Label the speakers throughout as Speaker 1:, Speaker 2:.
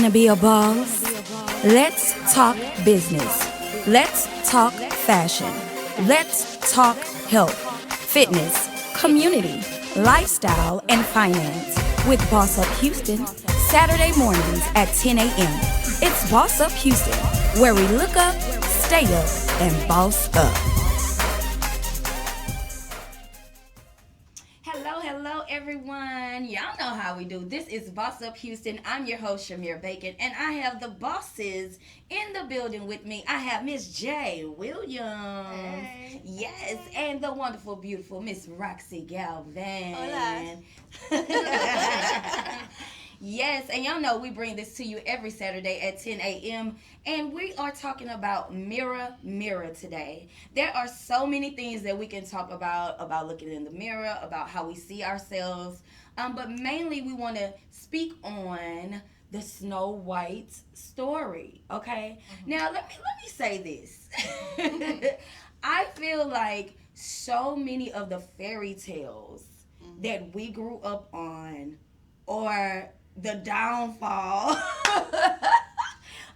Speaker 1: Want to be a boss? Let's talk business. Let's talk fashion. Let's talk health, fitness, community, lifestyle, and finance with Boss Up Houston, Saturday mornings at 10 a.m. It's Boss Up Houston, where we look up, stay up, and boss up. Hello, everyone. Y'all know how we do. This is Boss Up Houston. I'm your host, Shamir Bacon, and I have the bosses in the building with me. I have Miss J. Williams.
Speaker 2: Hey.
Speaker 1: Yes, and the wonderful, beautiful Miss Roxy Galvan.
Speaker 2: Hola.
Speaker 1: Yes, and y'all know we bring this to you every Saturday at 10 a.m. And we are talking about mirror today. There are so many things that we can talk about looking in the mirror, about how we see ourselves. But mainly we want to speak on the Snow White story, okay? Mm-hmm. Now, let me say this. I feel like so many of the fairy tales that we grew up on or the downfall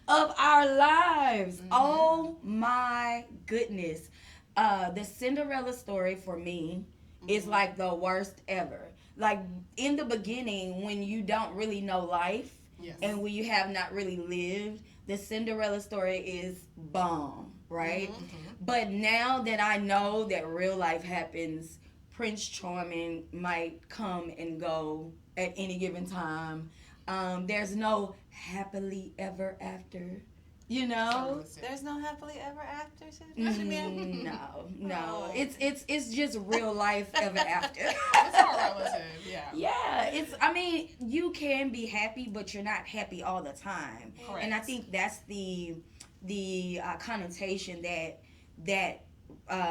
Speaker 1: of our lives. Mm-hmm. Oh my goodness. The Cinderella story for me is like the worst ever. Like in the beginning when you don't really know life, yes, and when you have not really lived, the Cinderella story is bomb, right? Mm-hmm. But now that I know that real life happens, Prince Charming might come and go at any given time. There's no happily ever after, you know.
Speaker 2: There's no happily ever after.
Speaker 1: No. It's just real life ever after.
Speaker 3: It's all relative, yeah.
Speaker 1: Yeah, it's. I mean, you can be happy, but you're not happy all the time.
Speaker 3: Correct.
Speaker 1: And I think that's the connotation that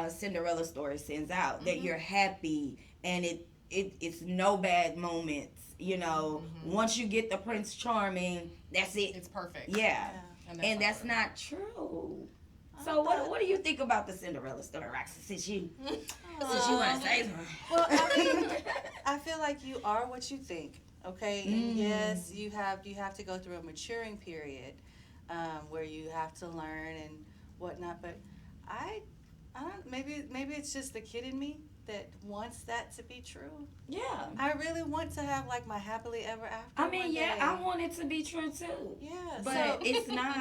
Speaker 1: Cinderella story sends out, that you're happy and it's no bad moments, you know. Once you get the Prince Charming, that's it.
Speaker 3: It's perfect.
Speaker 1: Yeah. And that's not true. So what do you think about the Cinderella story, Roxy, since you want to say something?
Speaker 2: Well, I mean, I feel like you are what you think, okay? And yes, you have to go through a maturing period where you have to learn and whatnot, but I don't, maybe it's just the kid in me that wants that to be true.
Speaker 1: Yeah.
Speaker 2: I really want to have like my happily ever after.
Speaker 1: I mean, yeah, I want it to be true too.
Speaker 2: Yeah.
Speaker 1: But
Speaker 2: so,
Speaker 1: it's not.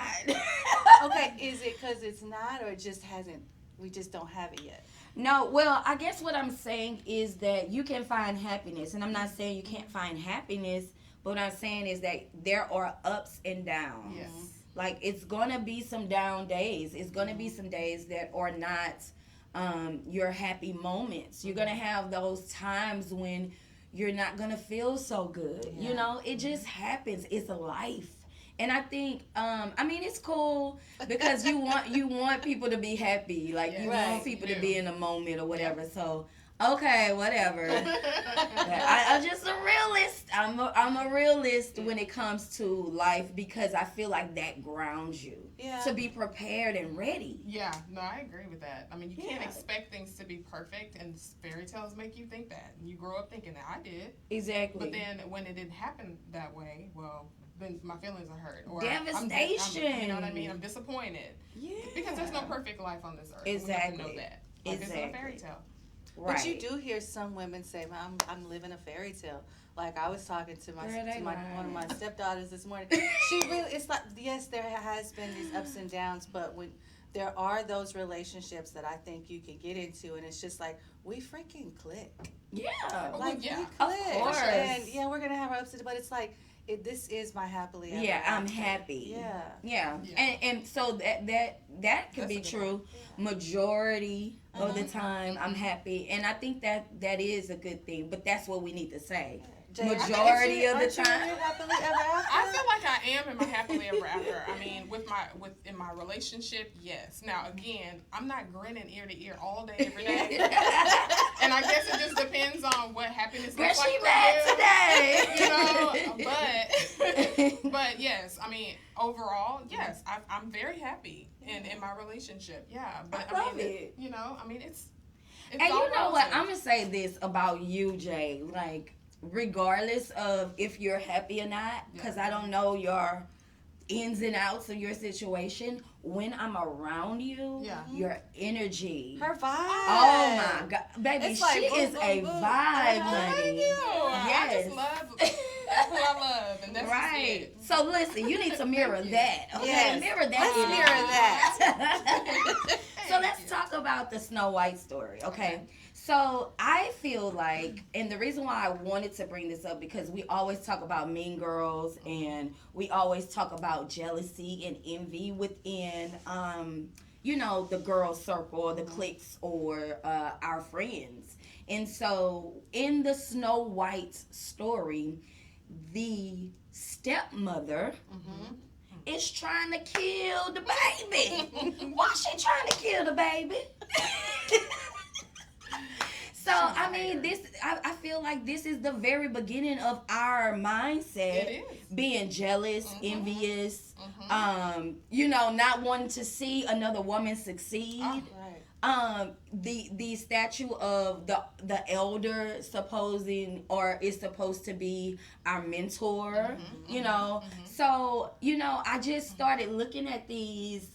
Speaker 2: Okay, is it because it's not, or it just hasn't, we just don't have it yet?
Speaker 1: No, well, I guess what I'm saying is that you can find happiness. And I'm not saying you can't find happiness, but what I'm saying is that there are ups and downs.
Speaker 3: Yes.
Speaker 1: Like, it's going to be some down days. It's going to be some days that are not your happy moments. You're going to have those times when you're not going to feel so good. Yeah. You know, it just happens. It's a life. And I think, I mean, it's cool because you want people to be happy. Like, you want people to be in a moment or whatever. Yeah. So, okay, whatever. I'm just a realist. I'm a realist when it comes to life because I feel like that grounds you to be prepared and ready.
Speaker 3: Yeah, no, I agree with that. I mean, you can't expect things to be perfect, and fairy tales make you think that. You grow up thinking that. I did.
Speaker 1: Exactly.
Speaker 3: But then when it didn't happen that way, well, then my feelings are hurt. Or
Speaker 1: devastation.
Speaker 3: You know what I mean? I'm disappointed.
Speaker 1: Yeah.
Speaker 3: Because there's no perfect life on this earth.
Speaker 1: Exactly.
Speaker 3: We have to know that. Like, it's not a fairy tale.
Speaker 1: Right.
Speaker 2: But you do hear some women say, I'm living a fairy tale. Like I was talking to one of my stepdaughters this morning. She really, it's like, yes, there has been these ups and downs, but when there are those relationships that I think you can get into, and it's just like, we freaking click.
Speaker 1: Yeah.
Speaker 2: Like,
Speaker 3: yeah.
Speaker 2: we click.
Speaker 1: Of course.
Speaker 2: And yeah, we're going to have our ups and downs, but it's like, this is my happily ever after.
Speaker 1: I'm happy.
Speaker 2: Yeah.
Speaker 1: And so that could be true. Majority of the time, I'm happy, and I think that is a good thing. But that's what we need to say. Majority of the time.
Speaker 3: I feel like I am in my happily ever after. I mean, in my relationship, yes. Now again, I'm not grinning ear to ear all day every day, and I guess it just depends on what happiness looks like for you. You know, but yes, I mean, overall, yes, I'm very happy in my relationship. Yeah, but
Speaker 1: I love it.
Speaker 3: You know, I mean, it's
Speaker 1: and you know what? I'm gonna say this about you, Jay. Like, regardless of if you're happy or not, because I don't know your ins and outs of your situation, when I'm around you,
Speaker 3: Yeah.
Speaker 1: your energy.
Speaker 2: Her vibe.
Speaker 1: Oh my God, baby,
Speaker 2: It's
Speaker 1: she
Speaker 2: like boom,
Speaker 1: is
Speaker 2: boom,
Speaker 1: a
Speaker 2: boom.
Speaker 1: vibe,
Speaker 3: Thank
Speaker 1: honey.
Speaker 3: you. I
Speaker 1: Yes.
Speaker 3: just love who I love, and that's
Speaker 1: Right.
Speaker 3: it.
Speaker 1: So listen, you need to mirror that. Okay,
Speaker 2: Yes.
Speaker 1: mirror that.
Speaker 2: Let's
Speaker 1: energy.
Speaker 2: mirror that.
Speaker 1: So let's talk about the Snow White story, okay? So I feel like, and the reason why I wanted to bring this up, because we always talk about Mean Girls, and we always talk about jealousy and envy within, the girl circle or the cliques or our friends. And so in the Snow White story, the stepmother is trying to kill the baby. Why she trying to kill the baby? So I mean, I feel like this is the very beginning of our mindset,
Speaker 3: It is.
Speaker 1: being jealous, envious,
Speaker 3: Mhm.
Speaker 1: not wanting to see another woman succeed.
Speaker 2: Right.
Speaker 1: The statue of the elder supposing or is supposed to be our mentor, So, I just started looking at these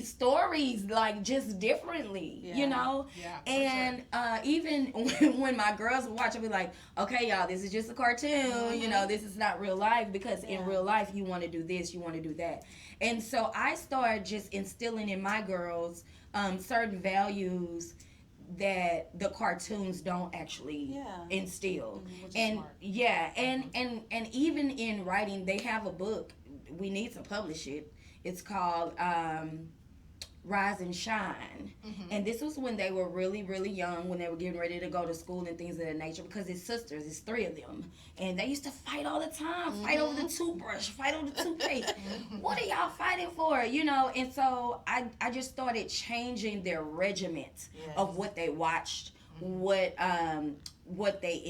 Speaker 1: stories like just differently,
Speaker 3: Yeah, for
Speaker 1: and even when my girls watch, I'll be like, okay, y'all, this is just a cartoon, this is not real life, because in real life you want to do this, you want to do that. And so I started just instilling in my girls certain values that the cartoons don't actually instill.
Speaker 3: Which is
Speaker 1: And
Speaker 3: smart.
Speaker 1: and even in writing, they have a book. We need to publish it. It's called Rise and Shine. And this was when they were really, really young, when they were getting ready to go to school and things of that nature, because it's sisters, it's 3 of them. And they used to fight all the time, fight over the toothbrush, fight over the toothpaste. What are y'all fighting for? And so I just started changing their regiment of what they watched, what they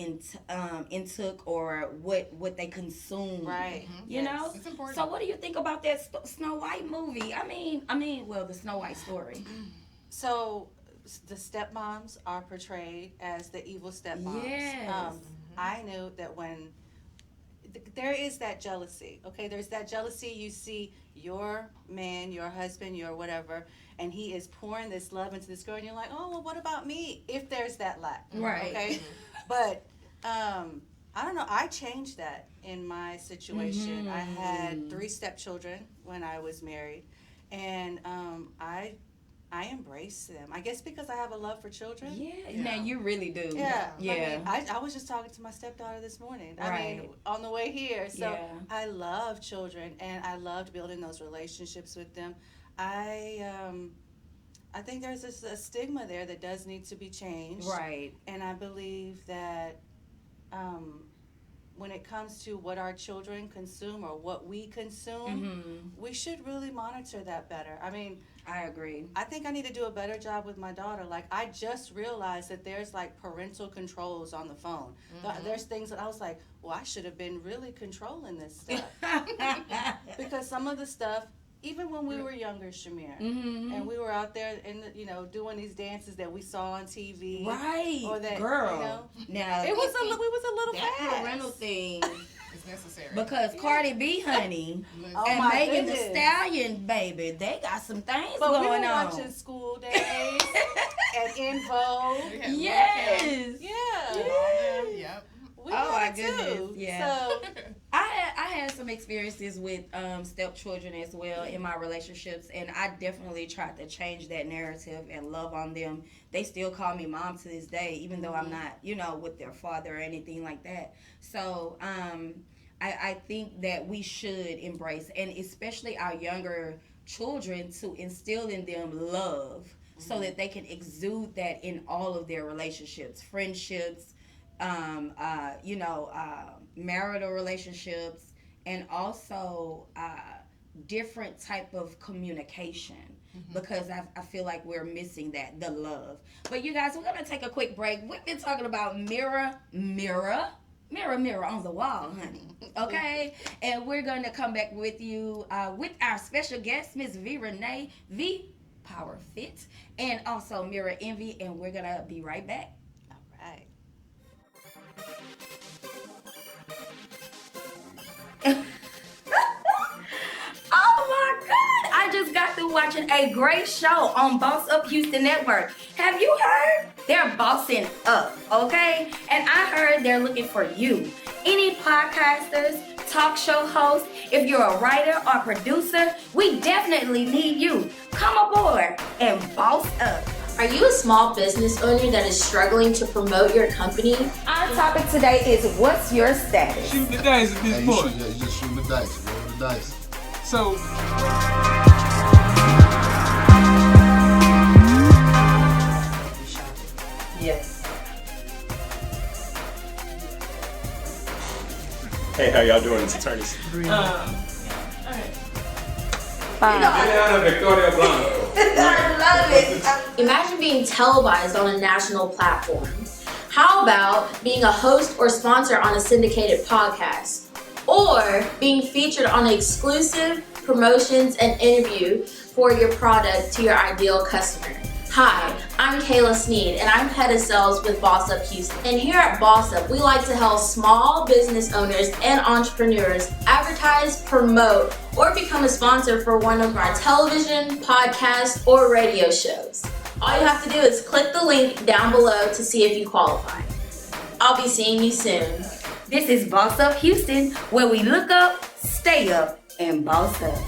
Speaker 1: intook, or what they consumed.
Speaker 2: Right.
Speaker 3: It's important.
Speaker 1: So what do you think about that Snow White movie? I mean, well, the Snow White story.
Speaker 2: So the stepmoms are portrayed as the evil stepmoms.
Speaker 1: Yes.
Speaker 2: I knew that when there is that jealousy, okay? There's that jealousy. You see your man, your husband, your whatever, and he is pouring this love into this girl, and you're like, oh, well, what about me? If there's that lack,
Speaker 1: Right.
Speaker 2: okay? But I don't know. I changed that in my situation. I had 3 stepchildren when I was married, and I embrace them. I guess because I have a love for children.
Speaker 1: Yeah. Now you really do.
Speaker 2: Yeah.
Speaker 1: Yeah.
Speaker 2: I was just talking to my stepdaughter this morning. I mean,
Speaker 1: Right.
Speaker 2: on the way here. So
Speaker 1: Yeah.
Speaker 2: I love children, and I loved building those relationships with them. I think there's a stigma there that does need to be changed.
Speaker 1: Right.
Speaker 2: And I believe that when it comes to what our children consume or what we consume, we should really monitor that better. I mean,
Speaker 1: I agree.
Speaker 2: I think I need to do a better job with my daughter. Like, I just realized that there's like parental controls on the phone. There's things that I was like, well, I should have been really controlling this stuff. Because some of the stuff, even when we were younger, Shamir, and we were out there and doing these dances that we saw on TV,
Speaker 1: Right.
Speaker 2: Or that,
Speaker 1: girl. Now
Speaker 2: we was a little
Speaker 1: that
Speaker 2: fast.
Speaker 1: parental thing,
Speaker 3: It's necessary.
Speaker 1: because Cardi B, honey,
Speaker 2: Oh
Speaker 1: and
Speaker 2: my
Speaker 1: Megan Thee
Speaker 2: goodness.
Speaker 1: Stallion, baby, they got some things
Speaker 2: But we
Speaker 1: going
Speaker 2: were
Speaker 1: on.
Speaker 2: watching School Days and In Vogue.
Speaker 3: We had Lil'
Speaker 1: Yes.
Speaker 2: Yeah.
Speaker 3: Kim and all them. Yep.
Speaker 2: We
Speaker 1: Oh,
Speaker 2: had
Speaker 1: my
Speaker 2: it
Speaker 1: goodness.
Speaker 2: too.
Speaker 1: Yeah.
Speaker 2: So,
Speaker 1: I had some experiences with stepchildren as well in my relationships, and I definitely tried to change that narrative and love on them. They still call me mom to this day, even though I'm not, with their father or anything like that. So I think that we should embrace, and especially our younger children, to instill in them love, so that they can exude that in all of their relationships, friendships, marital relationships, and also different type of communication, because I feel like we're missing that, the love. But you guys, we're gonna take a quick break. We've been talking about mirror on the wall, honey. Okay, and we're gonna come back with you with our special guest, Miss V Renee V Power Fit, and also Mirror Envy, and we're gonna be right back.
Speaker 2: all right.
Speaker 1: got through watching a great show on Boss Up Houston Network. Have you heard? They're bossing up, okay? And I heard they're looking for you. Any podcasters, talk show hosts, if you're a writer or producer, we definitely need you. Come aboard and boss up.
Speaker 4: Are you a small business owner that is struggling to promote your company?
Speaker 1: Our topic today is what's your status?
Speaker 5: Shoot the dice at this
Speaker 6: Hey,
Speaker 5: point.
Speaker 6: you just shooting the dice, roll the dice.
Speaker 5: So,
Speaker 1: Yes.
Speaker 7: Hey, how y'all doing? It's attorneys.
Speaker 8: Juliana Victoria Blanco.
Speaker 1: I love it.
Speaker 4: Imagine being televised on a national platform. How about being a host or sponsor on a syndicated podcast? Or being featured on exclusive promotions and interview for your product to your ideal customer? Hi, I'm Kayla Sneed, and I'm head of sales with Boss Up Houston. And here at Boss Up, we like to help small business owners and entrepreneurs advertise, promote, or become a sponsor for one of our television, podcast, or radio shows. All you have to do is click the link down below to see if you qualify. I'll be seeing you soon.
Speaker 1: This is Boss Up Houston, where we look up, stay up, and boss up.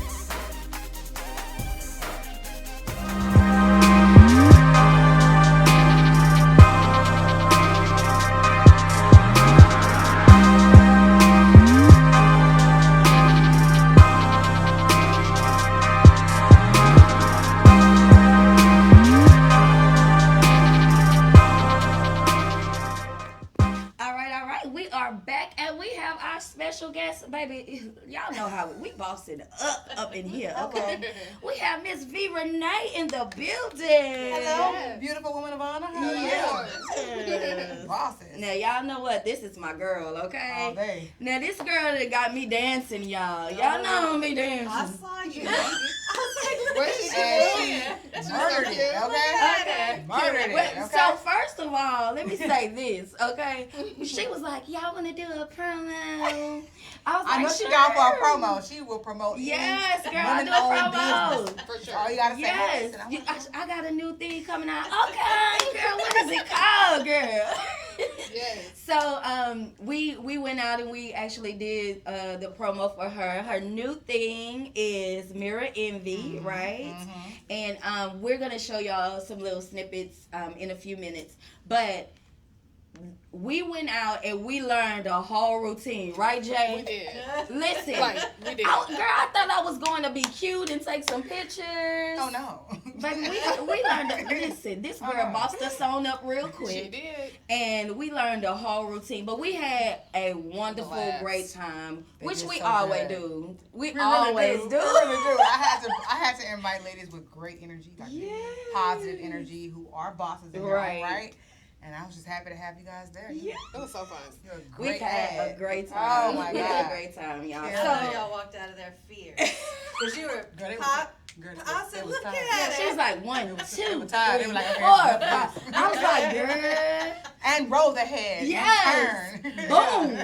Speaker 1: We are back and we have our special guest, baby. Y'all know how we bossing up in here, okay? We have Miss V. Renee in the building.
Speaker 2: Hello, beautiful woman of honor. How are you?
Speaker 1: Yes.
Speaker 2: Bosses.
Speaker 1: Now y'all know what? This is my girl, okay?
Speaker 2: All day.
Speaker 1: Now this girl that got me dancing, y'all. Y'all know me
Speaker 2: I
Speaker 1: dancing.
Speaker 2: saw you.
Speaker 3: What she
Speaker 2: And she murdered it, okay? Murdered it, okay?
Speaker 1: So first of all, let me say this, okay? She was like, "Y'all want to do a promo?" I was like,
Speaker 2: I know she
Speaker 1: sure.
Speaker 2: down for a promo. She will promote
Speaker 1: Yes, girl, I do a
Speaker 2: women-owned
Speaker 1: promo.
Speaker 2: business.
Speaker 3: For sure.
Speaker 2: All you gotta say
Speaker 1: Yes,
Speaker 2: is, listen,
Speaker 1: I got a new thing coming out. Okay, girl, what is it called, girl?
Speaker 3: Yes.
Speaker 1: So we went out and we actually did the promo for her. Her new thing is Mirror Envy, right? And we're gonna show y'all some little snippets in a few minutes. But we went out and we learned a whole routine, right, Jay?
Speaker 3: We did.
Speaker 1: Listen,
Speaker 3: Like, we did.
Speaker 1: girl, I thought I was going to be cute and take some pictures.
Speaker 2: oh no.
Speaker 1: Baby, we learned. Listen, this girl bossed us on up real
Speaker 3: She
Speaker 1: quick,
Speaker 3: did.
Speaker 1: and we learned the whole routine. But we had a wonderful,
Speaker 3: Blast.
Speaker 1: great time,
Speaker 2: They
Speaker 1: which
Speaker 2: did
Speaker 1: we
Speaker 2: so
Speaker 1: always
Speaker 2: good.
Speaker 1: do. We
Speaker 2: We
Speaker 1: always
Speaker 2: really
Speaker 1: do.
Speaker 2: We really do. I had to invite ladies with great energy, like positive energy, who are bosses in their own right. And I was just happy to have you guys there.
Speaker 1: Yeah.
Speaker 3: It was so fun.
Speaker 2: You're a
Speaker 1: We
Speaker 2: great
Speaker 1: had
Speaker 2: ad.
Speaker 1: a great time.
Speaker 2: Oh my
Speaker 1: We had a
Speaker 2: God.
Speaker 1: great time, y'all.
Speaker 2: Yeah.
Speaker 1: So
Speaker 2: So-
Speaker 9: y'all walked out of there fear. Because you were
Speaker 2: Girl, they was-
Speaker 9: hot.
Speaker 2: girl,
Speaker 9: I
Speaker 2: it
Speaker 9: said,
Speaker 2: was
Speaker 9: look
Speaker 2: time.
Speaker 9: at
Speaker 1: she was like 1, 2,
Speaker 2: They were tired. They
Speaker 1: 3,
Speaker 2: were like, okay,
Speaker 1: 4,
Speaker 2: enough of
Speaker 1: 5.
Speaker 2: this.
Speaker 1: I was like, girl.
Speaker 2: And roll the head. and
Speaker 1: Yes.
Speaker 2: turn.
Speaker 1: Boom.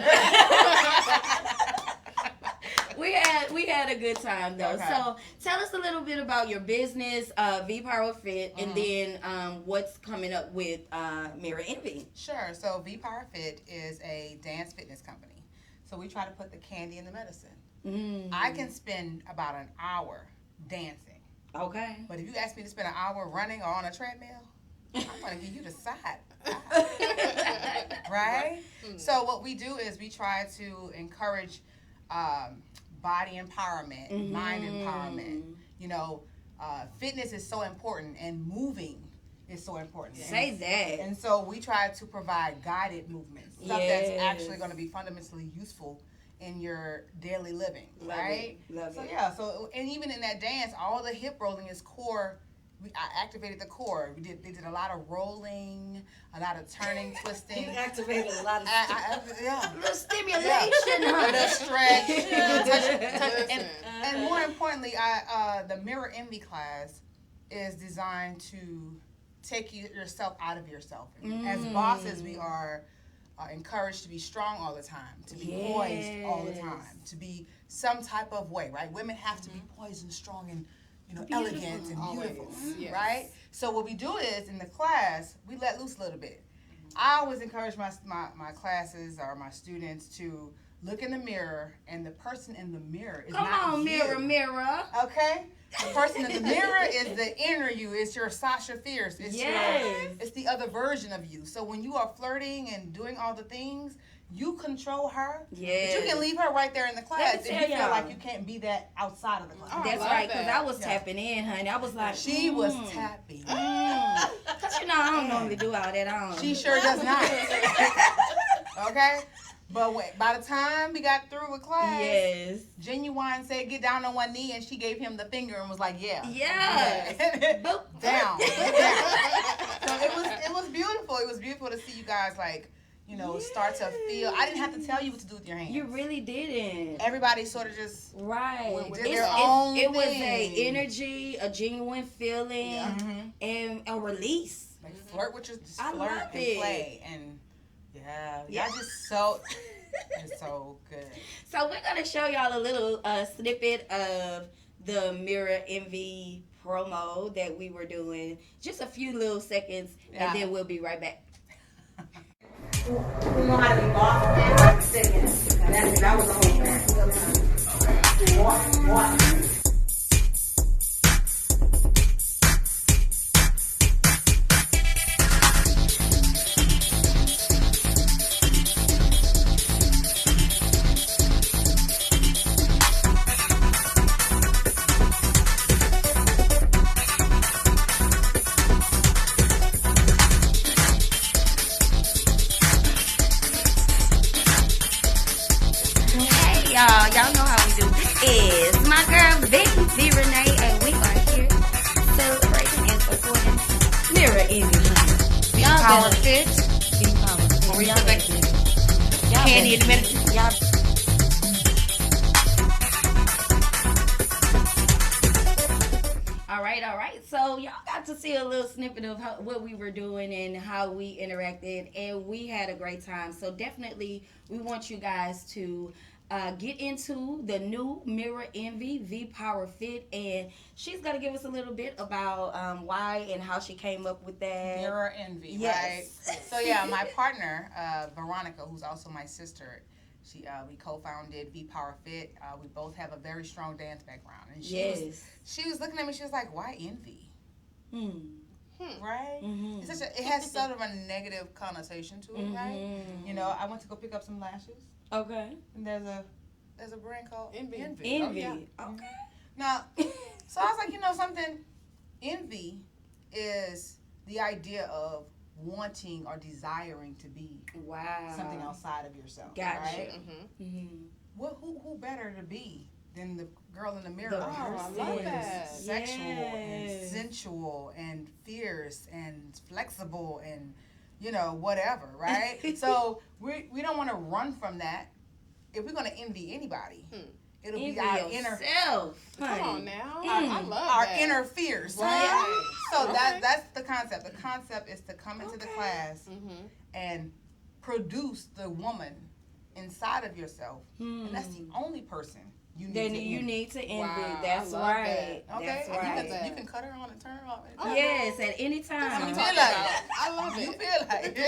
Speaker 1: We had a good time though.
Speaker 2: Okay.
Speaker 1: So tell us a little bit about your business, V Power Fit, and then what's coming up with Mirror Envy.
Speaker 2: Sure. So V Power Fit is a dance fitness company. So we try to put the candy in the medicine. I can spend about an hour dancing.
Speaker 1: Okay.
Speaker 2: But if you ask me to spend an hour running or on a treadmill, I'm going to give you the side. Right? So what we do is we try to encourage body empowerment, mind empowerment. You know, fitness is so important and moving is so important.
Speaker 1: Say that.
Speaker 2: And so we try to provide guided movements, stuff that's actually going to be fundamentally useful in your daily living,
Speaker 1: Love
Speaker 2: right?
Speaker 1: it. Love
Speaker 2: So
Speaker 1: it.
Speaker 2: yeah, so and even in that dance, all the hip rolling is core. I activated the core. They did a lot of rolling, a lot of turning, twisting.
Speaker 9: You activated a lot of
Speaker 2: Yeah.
Speaker 1: Little stimulation,
Speaker 2: A
Speaker 1: huh?
Speaker 2: little stretch, touch,
Speaker 3: Listen.
Speaker 2: and more importantly, the Mirror Envy class is designed to take yourself out of yourself. As bosses, we are encouraged to be strong all the time, to be poised all the time, to be some type of way, right? Women have to be poised and strong and,
Speaker 5: elegant and
Speaker 3: Always,
Speaker 5: beautiful,
Speaker 3: yes.
Speaker 5: right? So what we do is in the class we let loose a little bit. I always encourage my classes or my students to look in the mirror, and the person in the mirror is
Speaker 1: Come
Speaker 5: not
Speaker 1: on,
Speaker 5: you.
Speaker 1: mirror.
Speaker 5: Okay, the person in the mirror is the inner you. It's your Sasha Fierce. It's it's the other version of you. So when you are flirting and doing all the things, you control her.
Speaker 1: Yes.
Speaker 5: But you can leave her right there in the class if
Speaker 1: tell
Speaker 5: you feel
Speaker 1: y'all.
Speaker 5: like you can't be that outside of the class.
Speaker 3: Oh, I
Speaker 1: That's
Speaker 3: love
Speaker 1: right, because
Speaker 3: that.
Speaker 1: I was tapping in, honey. I was like,
Speaker 5: She was tapping.
Speaker 1: Because, I don't normally do all that. I don't.
Speaker 5: She sure does not. Okay? But by the time we got through with class,
Speaker 1: Yes.
Speaker 5: Genuine said, get down on one knee, and she gave him the finger and was like, yeah.
Speaker 1: Yes. Boop.
Speaker 5: Down. Get down. So it was beautiful. It was beautiful to see you guys start to feel. I didn't have to tell you what to do with your hands.
Speaker 1: You really didn't.
Speaker 5: Everybody sort of just
Speaker 1: Right.
Speaker 5: did their own
Speaker 1: It was
Speaker 5: thing.
Speaker 1: a energy, a genuine feeling, and a release.
Speaker 5: like flirt with your
Speaker 1: I
Speaker 5: flirt
Speaker 1: love
Speaker 5: and
Speaker 1: it.
Speaker 5: play and y'all just so it's so good.
Speaker 1: So we're gonna show y'all a little snippet of the Mirror Envy promo that we were doing. Just a few little seconds, and then we'll be right back.
Speaker 9: We know how to be boss and like singing. And that was the whole thing. What?
Speaker 1: Y'all know how we do. It's my girl V Renee, and we are here celebrating and supporting Mirror Envy.
Speaker 5: Be Power Fit.
Speaker 1: Be Power Fit.
Speaker 5: Where we put that candy in the middle.
Speaker 1: Y'all. All right. So y'all got to see a little snippet of what we were doing and how we interacted, and we had a great time. So definitely, we want you guys to get into the new Mirror Envy V Power Fit, and she's gonna give us a little bit about why and how she came up with that.
Speaker 5: Mirror Envy,
Speaker 1: Yes.
Speaker 5: right? So yeah, my partner Veronica, who's also my sister, we co-founded V Power Fit. We both have a very strong dance background, and she was looking at me. She was like, "Why envy?" Right?
Speaker 1: Mm-hmm.
Speaker 5: It has sort of a negative connotation to it, right? I went to go pick up some lashes.
Speaker 1: Okay.
Speaker 5: And there's a brand called Envy.
Speaker 1: Envy.
Speaker 5: Oh, yeah.
Speaker 1: Okay.
Speaker 5: Now, so I was like, something. Envy is the idea of wanting or desiring to be something outside of yourself.
Speaker 1: Gotcha.
Speaker 5: Right?
Speaker 1: Mm-hmm.
Speaker 5: Who better to be than the girl in the mirror?
Speaker 3: I love that.
Speaker 5: Sexual and sensual and fierce and flexible and whatever, right? So we don't want to run from that. If we're going to envy anybody, it'll be our inner
Speaker 1: self.
Speaker 3: Come on now. I love
Speaker 5: our
Speaker 3: that.
Speaker 5: inner fierce.
Speaker 3: Right.
Speaker 5: So that's the concept. The concept is to come into the class and produce the woman inside of yourself, and that's the only person you need to envy.
Speaker 3: Wow,
Speaker 1: That's
Speaker 3: I love
Speaker 1: right.
Speaker 5: Okay,
Speaker 1: That's
Speaker 5: and
Speaker 1: right.
Speaker 5: you can cut her on and turn her off.
Speaker 1: Yes, at any time.
Speaker 5: You feel like
Speaker 3: I love
Speaker 5: you
Speaker 3: it.
Speaker 5: feel like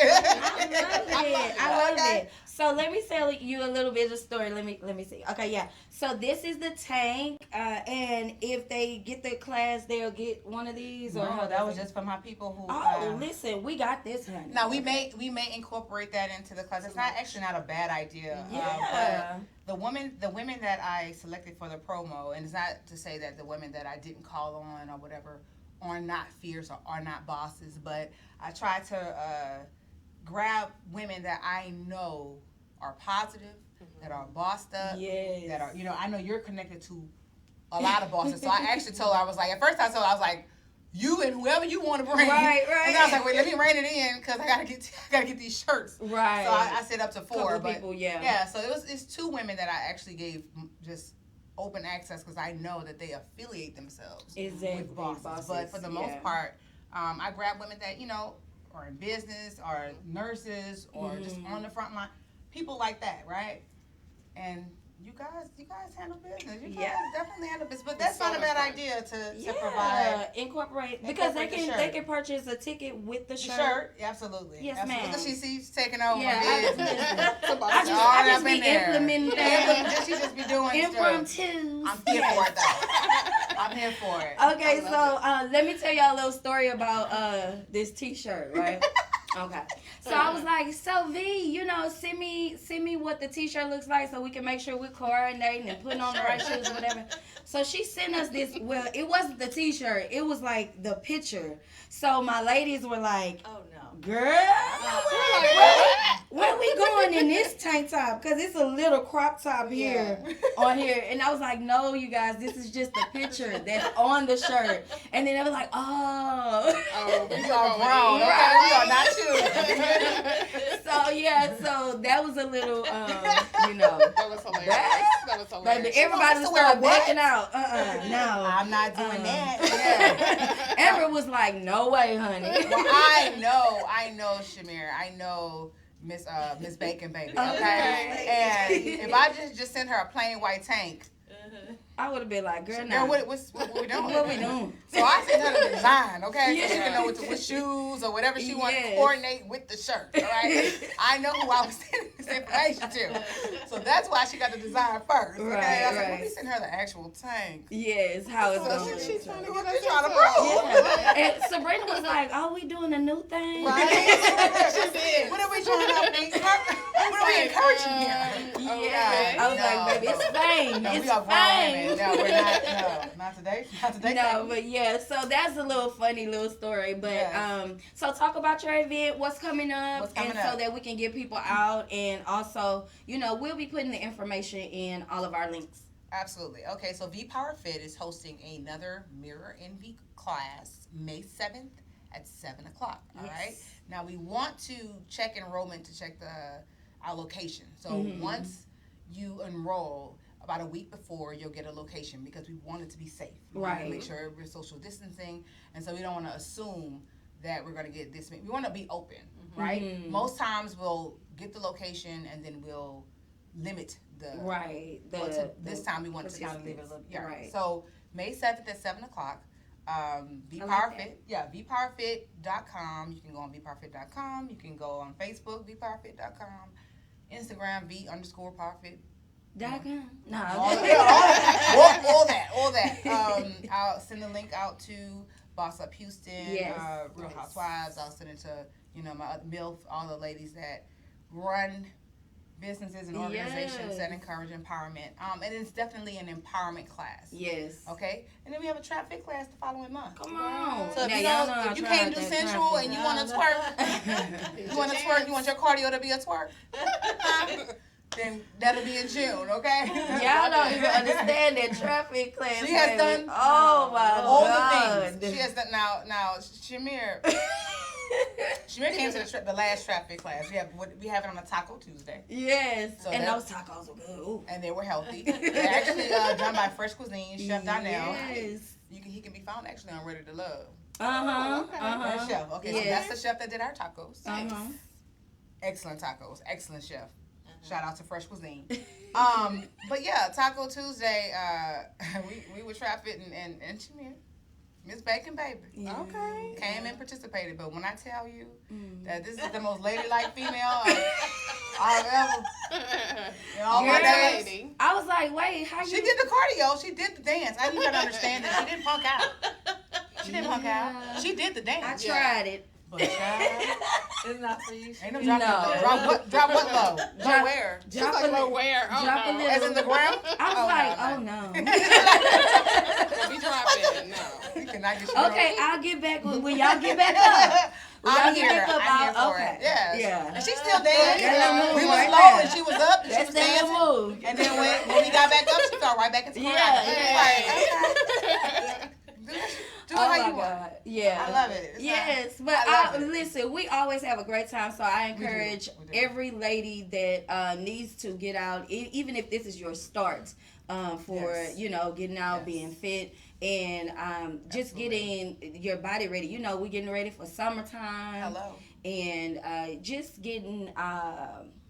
Speaker 1: I love it. So let me tell you a little bit of the story. Let me see. Okay, yeah. So this is the tank, and if they get their class, they'll get one of these. Or
Speaker 5: No, that was just for my people who.
Speaker 1: Oh, listen, we got this, honey.
Speaker 5: Now we may incorporate that into the class. It's actually not a bad idea.
Speaker 1: Yeah.
Speaker 5: But the women that I selected for the promo, and it's not to say that the women that I didn't call on or whatever are not fierce or are not bosses, but I try to grab women that I know are positive, that are bossed up, that are, I know you're connected to a lot of bosses. So I actually told her, I was like, at first I told her, I was like, you and whoever you want to bring.
Speaker 1: Right.
Speaker 5: And then I was like, wait, let me rein it in because I gotta get these shirts.
Speaker 1: Right.
Speaker 5: So I said up to 4.
Speaker 1: Couple people,
Speaker 5: yeah. So it's 2 women that I actually gave just open access because I know that they affiliate themselves with bosses. But for the most part, I grab women that are in business, or nurses, or just on the front line, people like that, right? And you guys handle business. You guys
Speaker 1: Yeah.
Speaker 5: definitely handle business. But that's
Speaker 3: so
Speaker 5: not a bad
Speaker 3: much fun.
Speaker 5: idea to provide
Speaker 1: incorporate because
Speaker 5: Incorporate the
Speaker 1: they
Speaker 5: shirt.
Speaker 1: can purchase a ticket with the
Speaker 5: the
Speaker 1: shirt.
Speaker 5: shirt. Absolutely.
Speaker 1: Yes,
Speaker 5: absolutely.
Speaker 1: ma'am.
Speaker 5: Look, she's taking over.
Speaker 1: Yeah,
Speaker 5: business.
Speaker 1: I just be implementing
Speaker 5: She just be doing stuff.
Speaker 1: impromptu.
Speaker 5: I'm here for it though. I'm here for it.
Speaker 1: Okay, so let me tell y'all a little story about this T-shirt, right? Okay, so I was like, so V, you know, send me what the T-shirt looks like so we can make sure we're coordinating and putting on the right shoes or whatever. So she sent us this. Well, it wasn't the T-shirt; it was like the picture. So my ladies were like,
Speaker 2: Oh no.
Speaker 1: girl, where we going in this tank top? Because it's a little crop top here on here. And I was like, no, you guys, this is just the picture that's on the shirt. And then they were like, oh.
Speaker 3: Oh,
Speaker 5: You are grown. Okay, we are not children.
Speaker 1: So, yeah, so that was a little, you know.
Speaker 3: That was hilarious. That was hilarious.
Speaker 1: Baby, everybody
Speaker 5: wants us to wear
Speaker 1: started
Speaker 5: what?
Speaker 1: backing out. No.
Speaker 5: I'm not doing that. Yeah.
Speaker 1: Amber was like, no way, honey.
Speaker 5: Well, I know, Shamir. I know Miss Bacon Baby. Okay. And if I just send her a plain white tank,
Speaker 1: I would have been like, girl,
Speaker 5: girl,
Speaker 1: no.
Speaker 5: what we doing?
Speaker 1: What we doing?
Speaker 5: So I sent her the design, okay? So she
Speaker 1: Yeah.
Speaker 5: can know what shoes or whatever she wants to
Speaker 1: Yes.
Speaker 5: coordinate with the shirt, all right? I know who I was sending this information to. So that's why she got the design first, okay?
Speaker 1: Right,
Speaker 5: I was like,
Speaker 1: right.
Speaker 5: let me send her the actual tank.
Speaker 1: Yes, how it's
Speaker 3: So
Speaker 1: going.
Speaker 3: she's trying to
Speaker 5: What
Speaker 3: get
Speaker 5: you
Speaker 3: us
Speaker 5: trying to
Speaker 3: into.
Speaker 5: prove?
Speaker 1: Yeah. And Sabrina was like, "Are we doing a new thing?"
Speaker 5: Right?
Speaker 3: She did.
Speaker 5: What are we trying to what are we encouraging here?
Speaker 1: Yeah, I was like, "Baby, it's fame.
Speaker 5: No,
Speaker 1: It's
Speaker 5: we are grown
Speaker 1: fame."
Speaker 5: women. No, we're not. No, not today. Not today.
Speaker 1: No, but yeah, so that's a little funny little story. But
Speaker 5: Yes.
Speaker 1: so talk about your event, what's coming up,
Speaker 5: What's coming
Speaker 1: and
Speaker 5: up.
Speaker 1: so that we can get people out, and also, you know, we'll be putting the information in all of our links.
Speaker 5: Absolutely. Okay, so V Power Fit is hosting another Mirror Envy class May 7th at 7 o'clock. All right.
Speaker 1: Yes.
Speaker 5: Now we want to check enrollment to check our location. So
Speaker 1: Mhm.
Speaker 5: once you enroll, about a week before, you'll get a location because we want it to be safe. We want to
Speaker 1: Right.
Speaker 5: make sure we're social distancing, and so we don't want to assume that we're going to get this many. We want to be open, right?
Speaker 1: Mhm.
Speaker 5: Most times we'll get the location and then we'll limit the
Speaker 1: Right.
Speaker 5: this time we want to kind of leave it a little
Speaker 1: Right.
Speaker 5: So May 7th at 7 o'clock. V
Speaker 1: I like
Speaker 5: Power
Speaker 1: that.
Speaker 5: Fit. Yeah, vpowerfit.com. You can go on vpowerfit.com. You can go on Facebook, vpowerfit.com. Instagram, V_powerfit.
Speaker 1: .com? No.
Speaker 5: All that. I'll send the link out to Boss Up Houston,
Speaker 1: Yes.
Speaker 5: Real
Speaker 1: Yes.
Speaker 5: Housewives. I'll send it to, my other MILF, all the ladies that run businesses and organizations
Speaker 1: Yes.
Speaker 5: that encourage empowerment. And it's definitely an empowerment class.
Speaker 1: Yes.
Speaker 5: Okay? And then we have a trap fit class the following month.
Speaker 1: Come on.
Speaker 5: So
Speaker 1: Now,
Speaker 5: if
Speaker 1: y'all know I
Speaker 5: if you
Speaker 1: tried
Speaker 5: can't do
Speaker 1: that
Speaker 5: sensual
Speaker 1: trap
Speaker 5: and you
Speaker 1: fit.
Speaker 5: want to twerk, you want to twerk, you want your cardio to be a twerk, then that'll be in June, okay?
Speaker 1: Y'all don't even understand that traffic class.
Speaker 5: She has
Speaker 1: baby.
Speaker 5: done
Speaker 1: Oh my
Speaker 5: all
Speaker 1: God.
Speaker 5: the things. She has done now. Shamir came to the last traffic class. We have it on a Taco Tuesday,
Speaker 1: Yes.
Speaker 5: So
Speaker 1: and
Speaker 5: that-
Speaker 1: those tacos were good. Ooh.
Speaker 5: and they were healthy. They're actually done by Fresh Cuisine, Chef Donnell.
Speaker 1: Yes.
Speaker 5: He can be found actually on Ready to Love.
Speaker 1: Uh-huh.
Speaker 3: okay.
Speaker 1: Uh-huh.
Speaker 5: That chef. Okay, so
Speaker 1: Yes.
Speaker 5: that's the chef that did our tacos.
Speaker 1: Uh-huh.
Speaker 5: Excellent tacos. Excellent chef. Shout out to Fresh Cuisine. But yeah, Taco Tuesday, we were traffic and Shamir, Miss Bacon Baby,
Speaker 1: Yeah.
Speaker 3: Okay.
Speaker 5: came and participated. But when I tell you
Speaker 1: Mm.
Speaker 5: that this is the most ladylike female I've ever, in all my
Speaker 1: Girl.
Speaker 5: days.
Speaker 3: Lady.
Speaker 1: I was like, wait, how
Speaker 5: She
Speaker 1: you?
Speaker 5: did the cardio. She did the dance. I need her to understand that she didn't punk out. She didn't punk
Speaker 1: Yeah.
Speaker 5: out. She did the
Speaker 1: I
Speaker 5: dance.
Speaker 1: tried it.
Speaker 5: But child,
Speaker 2: It's not for you.
Speaker 5: ain't no drop
Speaker 1: No.
Speaker 5: low. Drop what low?
Speaker 1: Drop-
Speaker 5: Where?
Speaker 3: She's
Speaker 1: Drop
Speaker 3: like,
Speaker 1: a
Speaker 3: well,
Speaker 1: li-
Speaker 3: where? Oh,
Speaker 1: drop a
Speaker 3: no.
Speaker 1: little.
Speaker 5: As in the ground?
Speaker 1: I was like, oh no.
Speaker 3: We dropping. No.
Speaker 5: You cannot get your
Speaker 1: Okay, I'll get back when y'all get back up. When y'all
Speaker 5: I'm
Speaker 1: get
Speaker 5: here.
Speaker 1: back up,
Speaker 5: I'm here
Speaker 1: I'll-
Speaker 5: for
Speaker 1: okay.
Speaker 5: it. Yes.
Speaker 1: Yeah.
Speaker 5: And she still danced.
Speaker 1: That little
Speaker 5: We
Speaker 1: move
Speaker 5: was
Speaker 1: right
Speaker 5: low
Speaker 1: there.
Speaker 5: and she was up and she
Speaker 1: That's
Speaker 5: was
Speaker 1: that
Speaker 5: dancing.
Speaker 1: move.
Speaker 5: And then when we got back up, she fell right back into the
Speaker 1: Yeah,
Speaker 5: yeah. Do it
Speaker 1: Oh
Speaker 5: how
Speaker 1: my
Speaker 5: you want.
Speaker 1: God. Yeah.
Speaker 5: I love it. It's
Speaker 1: Yes, but
Speaker 5: I love it.
Speaker 1: listen, we always have a great time, so I
Speaker 5: We do.
Speaker 1: encourage
Speaker 5: We do.
Speaker 1: every lady that needs to get out, even if this is your start for
Speaker 5: Yes.
Speaker 1: getting out,
Speaker 5: Yes.
Speaker 1: being fit, and just
Speaker 5: Absolutely.
Speaker 1: getting your body ready. We're getting ready for summertime,
Speaker 5: Hello.
Speaker 1: and just getting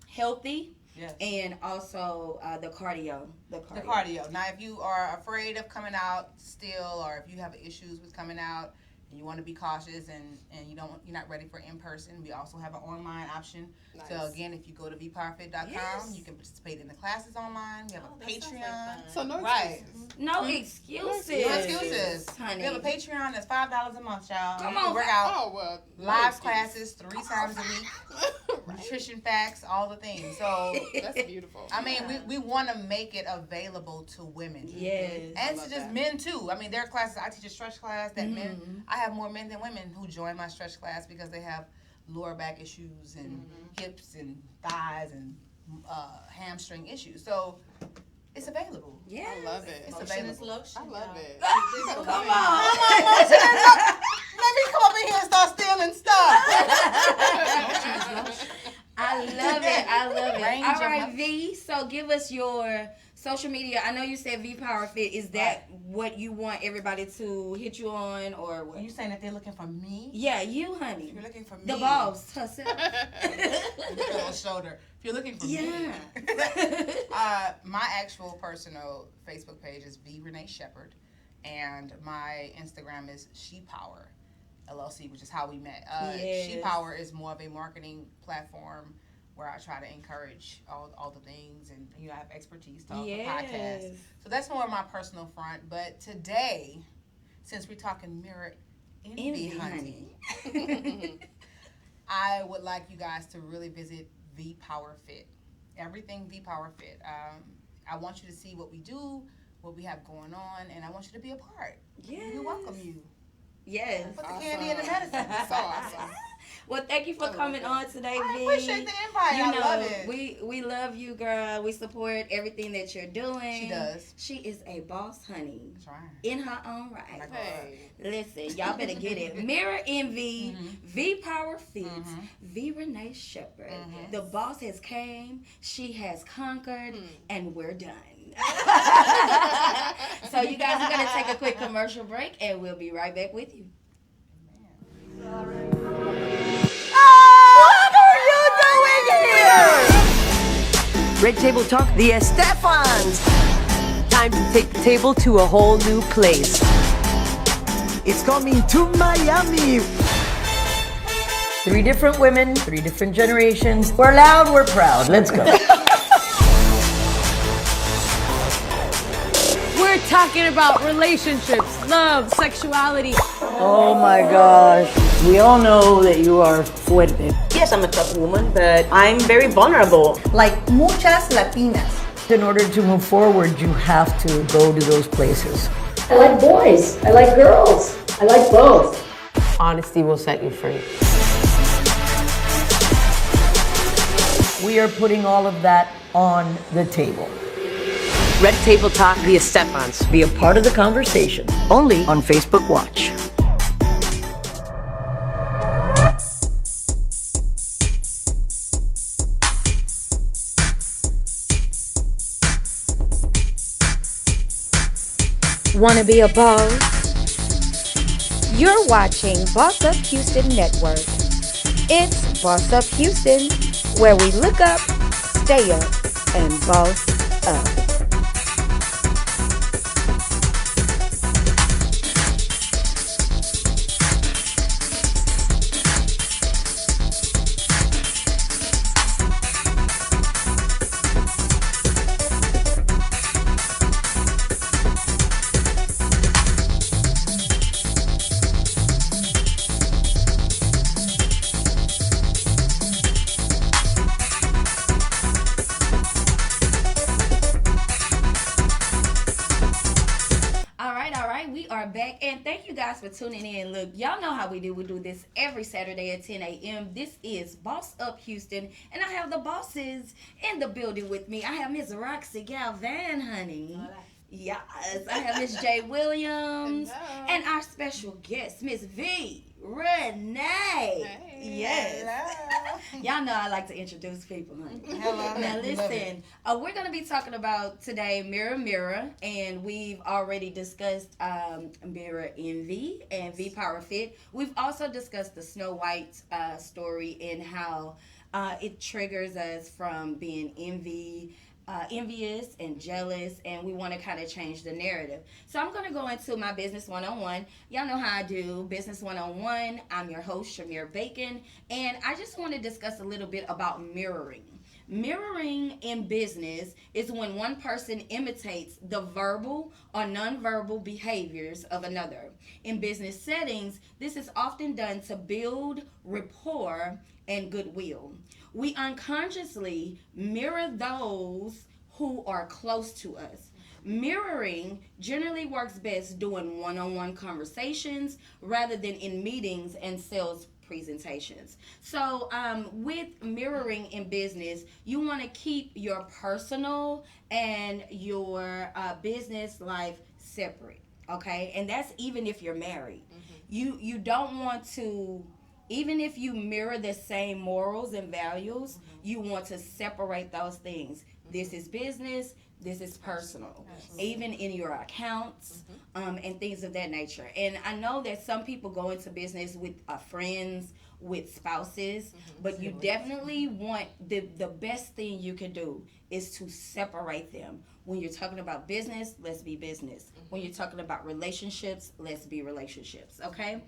Speaker 1: healthy.
Speaker 5: Yes.
Speaker 1: and also the cardio.
Speaker 5: The cardio. Now, if you are afraid of coming out still, or if you have issues with coming out and you want to be cautious and you're not ready for in person, we also have an online option.
Speaker 3: Nice.
Speaker 5: So again, if you go to vpowerfit.com,
Speaker 1: Yes.
Speaker 5: you can participate in the classes online. We have a Patreon.
Speaker 3: So no
Speaker 5: Right.
Speaker 3: excuses.
Speaker 1: No excuses.
Speaker 5: No excuses.
Speaker 1: honey.
Speaker 5: We have a Patreon that's $5 a month, y'all.
Speaker 1: Come
Speaker 5: You can
Speaker 1: on,
Speaker 5: work out
Speaker 3: Oh well. no
Speaker 5: live
Speaker 3: excuse.
Speaker 5: classes 3 times a week, nutrition facts, all the things. So
Speaker 3: That's beautiful.
Speaker 5: I mean, we want to make it available to women.
Speaker 1: Yes.
Speaker 5: And
Speaker 3: love
Speaker 5: to just
Speaker 3: that.
Speaker 5: men too. I mean, there are classes. I teach a stretch class that
Speaker 1: Mm-hmm.
Speaker 5: men. I have more men than women who join my stretch class because they have lower back issues and hips and thighs and hamstring issues. So it's available.
Speaker 1: Yes.
Speaker 3: I love it.
Speaker 5: It's
Speaker 2: Motion is
Speaker 5: available.
Speaker 2: lotion.
Speaker 3: I love
Speaker 2: y'all.
Speaker 3: it.
Speaker 1: Come on.
Speaker 5: Let me come over here and start stealing stuff.
Speaker 1: I love it. I love it.
Speaker 5: Range
Speaker 1: All
Speaker 5: of
Speaker 1: right,
Speaker 5: help.
Speaker 1: V. So give us your social media. I know you said V Power Fit. Is that what you want everybody to hit you on, or
Speaker 5: Are
Speaker 1: what?
Speaker 5: you saying that they're looking for me?
Speaker 1: Yeah, you, honey.
Speaker 5: If you're looking for me.
Speaker 1: The boss herself.
Speaker 5: Look at her shoulder. If you're looking for me. My actual personal Facebook page is V Renee Shepherd, and my Instagram is She Power LLC, which is how we met. She
Speaker 1: Yes.
Speaker 5: Power is more of a marketing platform where I try to encourage all the things, and I have expertise to offer podcasts.
Speaker 1: Yes.
Speaker 5: So that's more of my personal front. But today, since we're talking mirror envy hunting, I would like you guys to really visit V Power Fit. Everything V Power Fit. I want you to see what we do, what we have going on, and I want you to be a part.
Speaker 1: Yes.
Speaker 5: We welcome you.
Speaker 1: Yes.
Speaker 5: Put the candy in the medicine.
Speaker 3: So awesome.
Speaker 1: Well, thank you for coming on today,
Speaker 5: I
Speaker 1: V.
Speaker 5: appreciate the invite.
Speaker 1: You
Speaker 5: I
Speaker 1: know,
Speaker 5: love it.
Speaker 1: we love you, girl. We support everything that you're doing.
Speaker 5: She does.
Speaker 1: She is a boss, honey,
Speaker 5: Trying.
Speaker 1: in her own right.
Speaker 3: Hey.
Speaker 1: Listen, y'all better get it. Mirror Envy, V Power Fit, V Renee Shepherd. The boss has came, she has conquered, and we're done. So you guys are gonna take a quick commercial break, and we'll be right back with you.
Speaker 10: Red Table Talk, the Estefans. Time to take the table to a whole new place. It's coming to Miami. 3 different women, 3 different generations. We're loud, we're proud. Let's go.
Speaker 11: We're talking about relationships, love, sexuality.
Speaker 10: Oh my gosh. We all know that you are fuerte. Yes, I'm a tough woman, but I'm very vulnerable.
Speaker 11: Like muchas Latinas.
Speaker 10: In order to move forward, you have to go to those places.
Speaker 4: I like boys. I like girls. I like both.
Speaker 11: Honesty will set you free.
Speaker 10: We are putting all of that on the table. Red Table Talk, the Estefans. Be a part of the conversation. Only on Facebook Watch.
Speaker 12: Wanna be a boss? You're watching Boss Up Houston Network. It's Boss Up Houston, where we look up, stay up, and boss up.
Speaker 1: Back, and thank you guys for tuning in. Look, y'all know how we do. We do this every Saturday at 10 a.m. This is Boss Up Houston, and I have the bosses in the building with me. I have Miss Roxy Galvan, honey. Yes, I have Miss J. Williams.
Speaker 3: Hello.
Speaker 1: And our special guest, Miss V. Renee.
Speaker 3: Hey.
Speaker 1: Yes.
Speaker 5: Hello.
Speaker 1: Y'all know I like to introduce people, honey.
Speaker 5: Hello.
Speaker 1: Now
Speaker 5: Love
Speaker 1: listen,
Speaker 5: it.
Speaker 1: we're going to be talking about today Mirror Mirror, and we've already discussed Mirror Envy and V Power Fit. We've also discussed the Snow White story and how It triggers us from being envious and jealous, and we want to kind of change the narrative. So I'm going to go into my business one-on-one. Y'all know how I do business one-on-one. I'm your host, Shamir Bacon, and I just want to discuss a little bit about mirroring. Mirroring in business is when one person imitates the verbal or nonverbal behaviors of another. In business settings, this is often done to build rapport and goodwill. We unconsciously mirror those who are close to us. Mirroring generally works best doing one-on-one conversations rather than in meetings and sales presentations. So with mirroring in business, you want to keep your personal and your business life separate, okay? And that's even if you're married. You don't want to, even if you mirror the same morals and values, you want to separate those things. This is business, this is personal, even in your accounts and things of that nature. And I know that some people go into business with friends, with spouses, but you definitely want, the best thing you can do is to separate them. When you're talking about business, let's be business. When you're talking about relationships, let's be relationships, okay?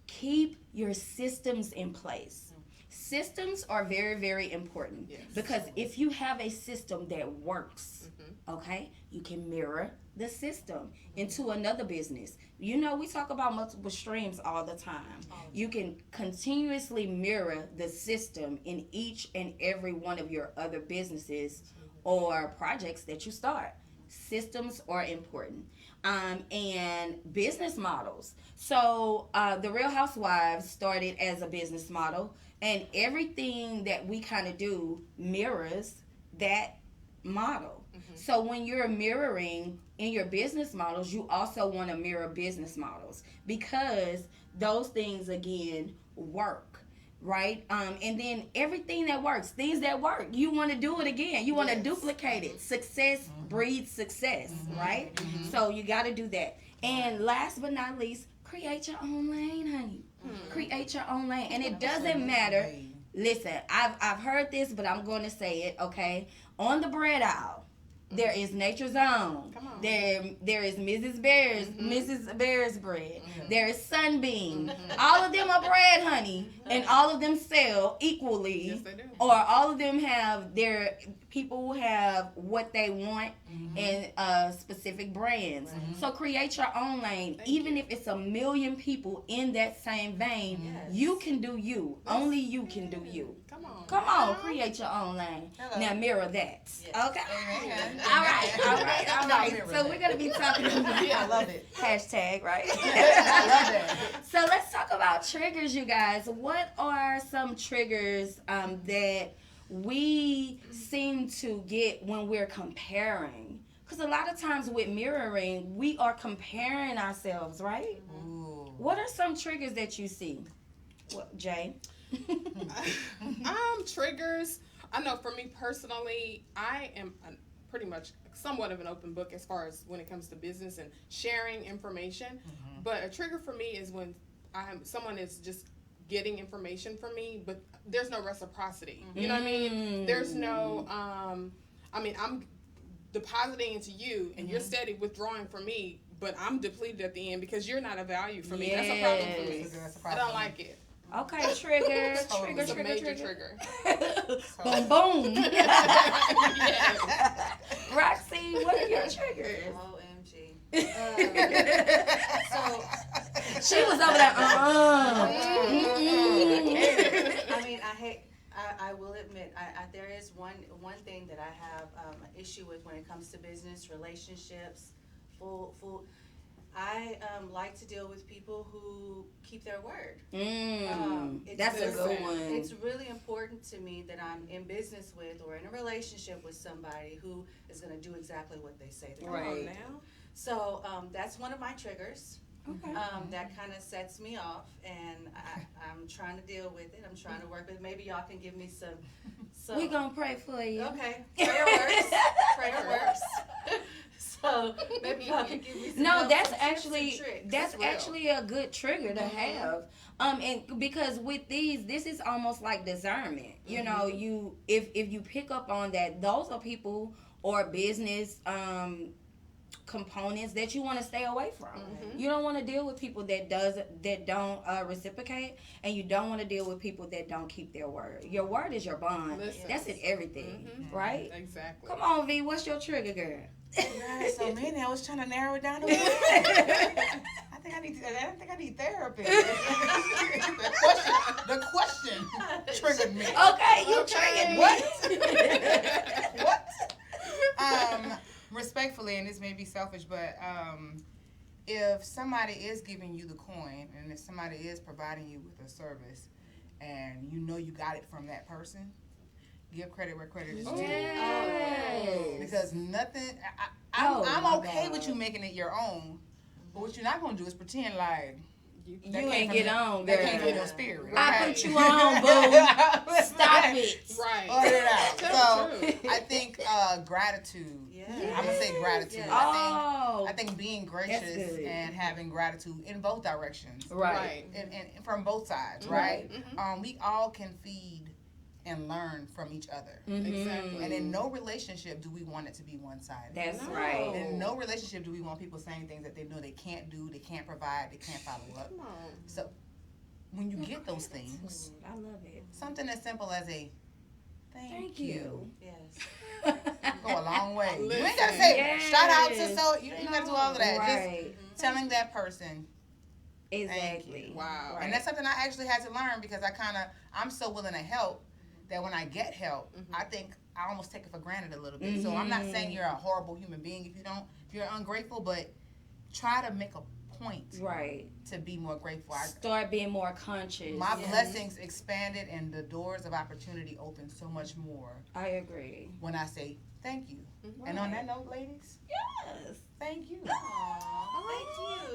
Speaker 1: Keep your systems in place. Systems are very, very important because if you have a system that works, okay, you can mirror the system into another business. You know, we talk about multiple streams all the time. You can continuously mirror the system in each and every one of your other businesses or projects that you start. Systems are important. And business models. So the Real Housewives started as a business model, and everything that we kind of do mirrors that model. So when you're mirroring in your business models, you also want to mirror business models because those things, again, work, right? And then everything that works, things that work, you want to do it again. You want to duplicate it. Success breeds success, right? So you got to do that. And last but not least, create your own lane, honey. Create your own lane. And it doesn't matter. Listen, I've heard this, but I'm going to say it, okay? On the bread aisle, there is Nature's Own. There is Mrs. Bear's bread. There is Sunbeam. All of them are bread, honey, and all of them sell equally.
Speaker 3: Yes, they do.
Speaker 1: Or all of them have their people who have what they want and specific brands. So create your own lane. Even if it's 1 million people in that same vein, you can do you. Only you can do you. Come on, create your own lane. Now mirror that. Okay. All right. So we're gonna be talking about
Speaker 5: I love it.
Speaker 1: hashtag, right?
Speaker 5: I love it.
Speaker 1: So let's talk about triggers, you guys. What are some triggers that we seem to get when we're comparing? Because a lot of times with mirroring, we are comparing ourselves, right?
Speaker 5: Ooh.
Speaker 1: What are some triggers that you see? What, Jay?
Speaker 3: Triggers. I know for me personally, I am pretty much somewhat of an open book as far as when it comes to business and sharing information. But a trigger for me is when someone is just getting information from me, but there's no reciprocity. You know what I mean? There's no, I'm depositing into you and you're steady withdrawing from me, but I'm depleted at the end because you're not a value for me. That's a problem for me. I don't like it.
Speaker 1: Okay, trigger.
Speaker 3: It's a major trigger.
Speaker 1: Boom, boom.
Speaker 3: Yes.
Speaker 1: Roxy, what are your triggers?
Speaker 2: OMG. So
Speaker 1: She was over there.
Speaker 2: I mean, I will admit, there is one thing that I have an issue with when it comes to business, relationships, I like to deal with people who keep their word.
Speaker 1: That's a good one.
Speaker 2: It's really important to me that I'm in business with or in a relationship with somebody who is going to do exactly what they say they're going to do. So that's one of my triggers.
Speaker 1: Okay.
Speaker 2: That kind of sets me off, and I'm trying to deal with it. I'm trying to work with it. Maybe y'all can give me some.
Speaker 1: We gonna pray for you.
Speaker 2: Okay. Prayer works. Prayer works. So maybe y'all can give me some
Speaker 1: No,
Speaker 2: help,
Speaker 1: that's
Speaker 2: some tips
Speaker 1: actually
Speaker 2: and tricks.
Speaker 1: that's
Speaker 3: real.
Speaker 1: actually a good trigger to have. And because with these, this is almost like discernment. You know, you if you pick up on that, those are people or business components that you want to stay away from. You don't want to deal with people that don't reciprocate, and you don't want to deal with people that don't keep their word. Your word is your bond.
Speaker 3: Listen.
Speaker 1: That's in everything, right?
Speaker 3: Exactly.
Speaker 1: Come on, V, what's your trigger, girl?
Speaker 5: Right, so many. I was trying to narrow it down to one. I think I need therapy. the question triggered me.
Speaker 1: Okay, you triggered.
Speaker 5: What? Respectfully, and this may be selfish, but if somebody is giving you the coin, and if somebody is providing you with a service, and you know you got it from that person, give credit where credit is due.
Speaker 1: Yes.
Speaker 5: Because nothing,
Speaker 1: Oh,
Speaker 5: I'm
Speaker 1: my
Speaker 5: okay
Speaker 1: God.
Speaker 5: with you making it your own, but what you're not gonna do is pretend like
Speaker 1: You
Speaker 5: that came
Speaker 1: ain't
Speaker 5: from
Speaker 1: get
Speaker 5: the-
Speaker 1: on,
Speaker 5: that
Speaker 1: girl.
Speaker 5: came from your spirit.
Speaker 1: I
Speaker 5: okay?
Speaker 1: put you on, boo. Stop it.
Speaker 3: Right.
Speaker 5: Order it out.
Speaker 3: Tell the
Speaker 5: So
Speaker 3: truth.
Speaker 5: I think gratitude.
Speaker 2: Yeah.
Speaker 5: I'm gonna say gratitude.
Speaker 2: Yes.
Speaker 1: Oh,
Speaker 5: I think being gracious
Speaker 1: good.
Speaker 5: and having gratitude in both directions,
Speaker 1: right.
Speaker 5: and from both sides, right? We all can feed and learn from each other.
Speaker 3: Exactly.
Speaker 5: And in no relationship do we want it to be one-sided.
Speaker 1: That's
Speaker 3: No.
Speaker 1: right.
Speaker 5: In no relationship do we want people saying things that they know they can't do, they can't provide, they can't follow up.
Speaker 3: Come on.
Speaker 5: So when you get those things,
Speaker 1: I love it.
Speaker 5: something as simple as a thank you
Speaker 2: Yes.
Speaker 5: go a long way. You ain't
Speaker 3: Listen.
Speaker 5: gotta say
Speaker 1: Yes.
Speaker 5: shout out to so you ain't gotta do all of that.
Speaker 1: Right.
Speaker 5: Just telling that person
Speaker 1: Exactly.
Speaker 5: you.
Speaker 3: Wow.
Speaker 1: Right.
Speaker 5: And that's something I actually had to learn because I'm so willing to help that when I get help, I think I almost take it for granted a little bit. So I'm not saying you're a horrible human being if you're ungrateful, but try to make a point
Speaker 1: Right.
Speaker 5: to be more grateful.
Speaker 1: Start being more conscious.
Speaker 5: My blessings expanded and the doors of opportunity opened so much more
Speaker 1: I agree.
Speaker 5: when I say thank you. And on that note, ladies,
Speaker 1: Yes.
Speaker 5: thank you.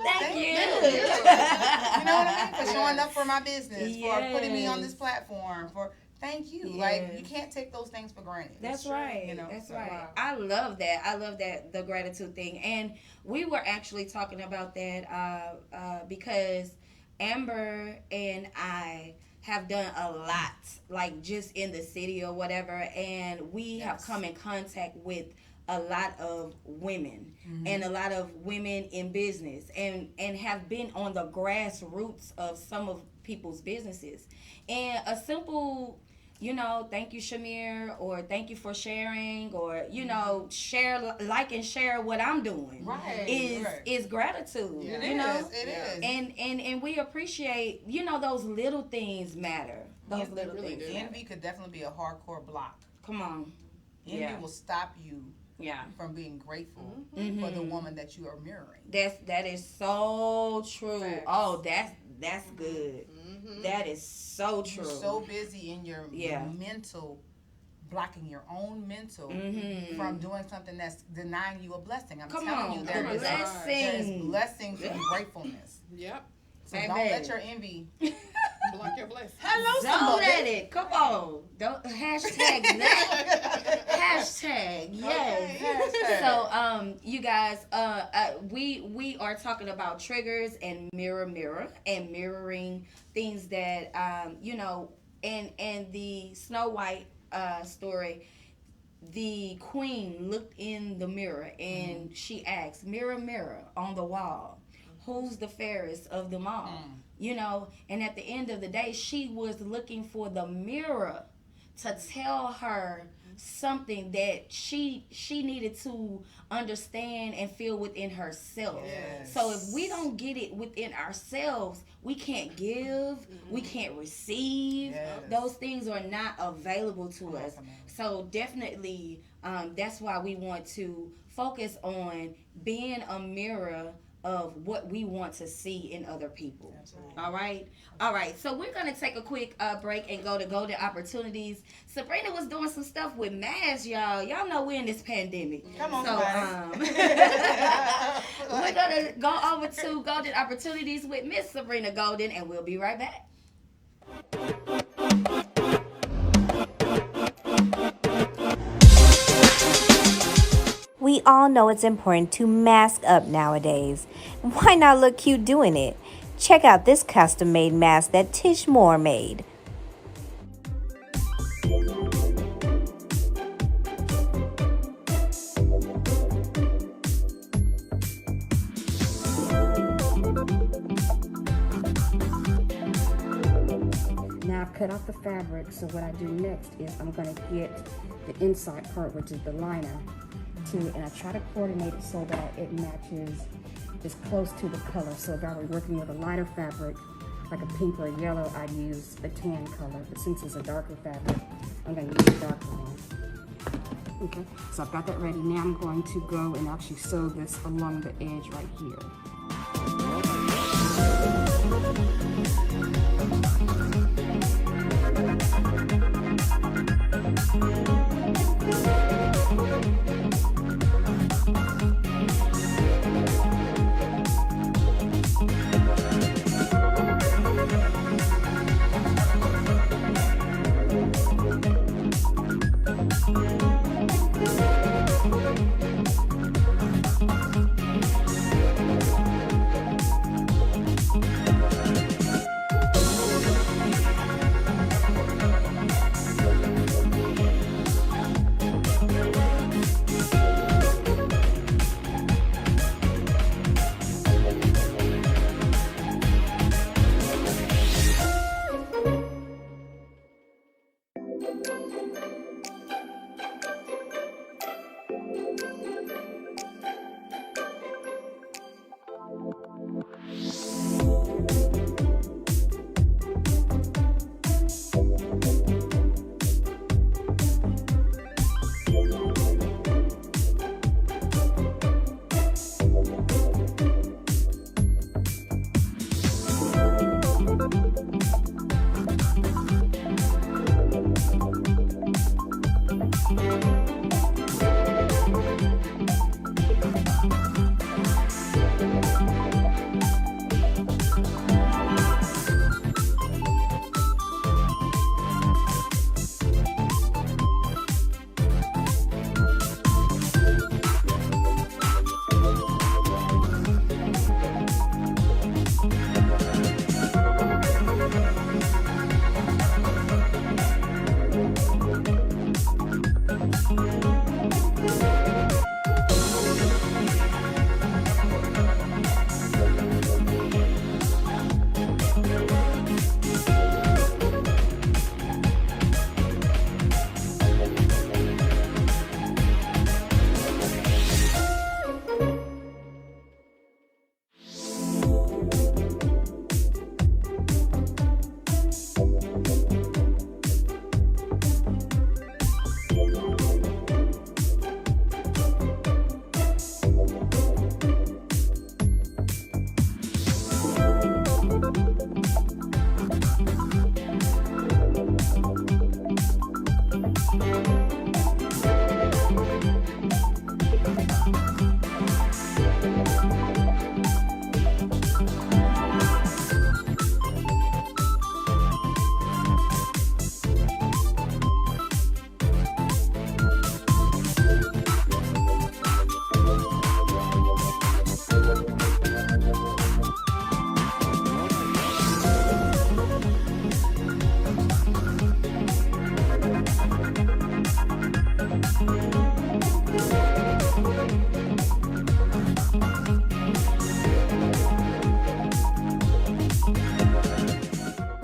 Speaker 1: Thank you.
Speaker 5: You know what I mean? For showing up for my business, for putting me on this platform, for thank you. Like you can't take those things for granted.
Speaker 1: That's right.
Speaker 5: You know,
Speaker 1: That's
Speaker 5: so,
Speaker 1: right.
Speaker 5: wow.
Speaker 1: I love that. I love that, the gratitude thing. And we were actually talking about that because Amber and I have done a lot, like just in the city or whatever, and we have come in contact with a lot of women and a lot of women in business and have been on the grassroots of some of people's businesses. And a simple, thank you, Shamir, or thank you for sharing, or, share, like and share what I'm doing.
Speaker 5: Right.
Speaker 1: Is gratitude.
Speaker 3: Yeah.
Speaker 5: It is.
Speaker 1: And we appreciate, those little things matter. Those little
Speaker 3: really
Speaker 1: things
Speaker 3: do.
Speaker 1: matter.
Speaker 5: Envy could definitely be a hardcore block.
Speaker 1: Come on.
Speaker 5: Envy
Speaker 1: Yeah.
Speaker 5: will stop you
Speaker 1: Yeah.
Speaker 5: from being grateful for the woman that you are mirroring.
Speaker 1: That is so true.
Speaker 3: Facts.
Speaker 1: Oh, that's good. That is so true.
Speaker 5: You're so busy in your
Speaker 1: Yeah.
Speaker 5: mental, blocking your own mental
Speaker 1: Mhm.
Speaker 5: from doing something that's denying you a blessing. I'm
Speaker 1: Come
Speaker 5: telling
Speaker 1: on,
Speaker 5: you, there
Speaker 1: a
Speaker 5: is
Speaker 1: blessing.
Speaker 5: blessings and gratefulness.
Speaker 3: Yep.
Speaker 5: So
Speaker 1: Amen.
Speaker 5: don't let your envy.
Speaker 3: Block your blessing.
Speaker 5: Hello,
Speaker 1: Don't
Speaker 5: somebody.
Speaker 1: let it. Come on. Don't hashtag that. Hashtag yes.
Speaker 5: Okay, hashtag.
Speaker 1: So you guys, we are talking about triggers and mirror and mirroring things that and the Snow White story. The queen looked in the mirror and she asked, "Mirror, mirror on the wall, who's the fairest of them all?" And at the end of the day, she was looking for the mirror to tell her something that she needed to understand and feel within herself.
Speaker 5: Yes.
Speaker 1: So if we don't get it within ourselves, we can't give, we can't receive.
Speaker 5: Yes.
Speaker 1: Those things are not available to us.
Speaker 5: Come on.
Speaker 1: So definitely, that's why we want to focus on being a mirror of what we want to see in other people. All right. So we're gonna take a quick break and go to Golden Opportunities. Sabrina was doing some stuff with masks, y'all. Y'all know we're in this pandemic.
Speaker 5: Come on,
Speaker 1: so we're gonna go over to Golden Opportunities with Miss Sabrina Golden, and we'll be right back.
Speaker 12: We we all know it's important to mask up nowadays. Why not look cute doing it? Check out this custom-made mask that Tish Moore made.
Speaker 13: Now I've cut off the fabric, so what I do next is I'm going to get the inside part, which is the liner, and I try to coordinate it so that it matches as close to the color. So if I were working with a lighter fabric, like a pink or a yellow, I'd use a tan color. But since it's a darker fabric, I'm going to use a darker one. Okay, so I've got that ready. Now I'm going to go and actually sew this along the edge right here.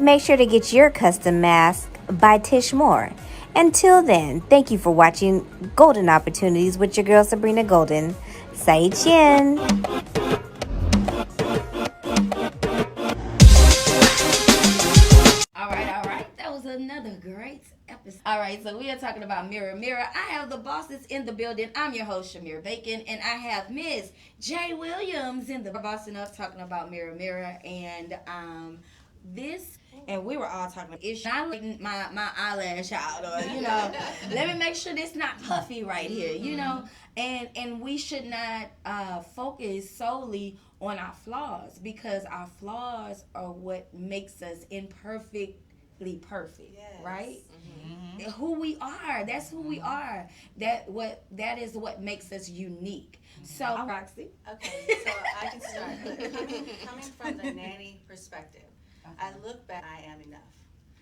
Speaker 12: Make sure to get your custom mask by Tish Moore. Until then, thank you for watching Golden Opportunities with your girl Sabrina Golden. Say chin.
Speaker 1: All right. That was another great episode. All right, so we are talking about Mirror. I have the bosses in the building. I'm your host, Shamir Bacon, and I have Miss Jay Williams in the bossing up talking about Mirror. And and we were all talking about it's not letting my eyelash out, or let me make sure this not puffy right here, and we should not focus solely on our flaws, because our flaws are what makes us imperfect imperfectly perfect,
Speaker 2: Yes.
Speaker 1: right? Who we are, that's who we are. That is what makes us unique. So, Roxy.
Speaker 2: Okay, so I can start. Look, coming from the nanny perspective, I look back, I am enough.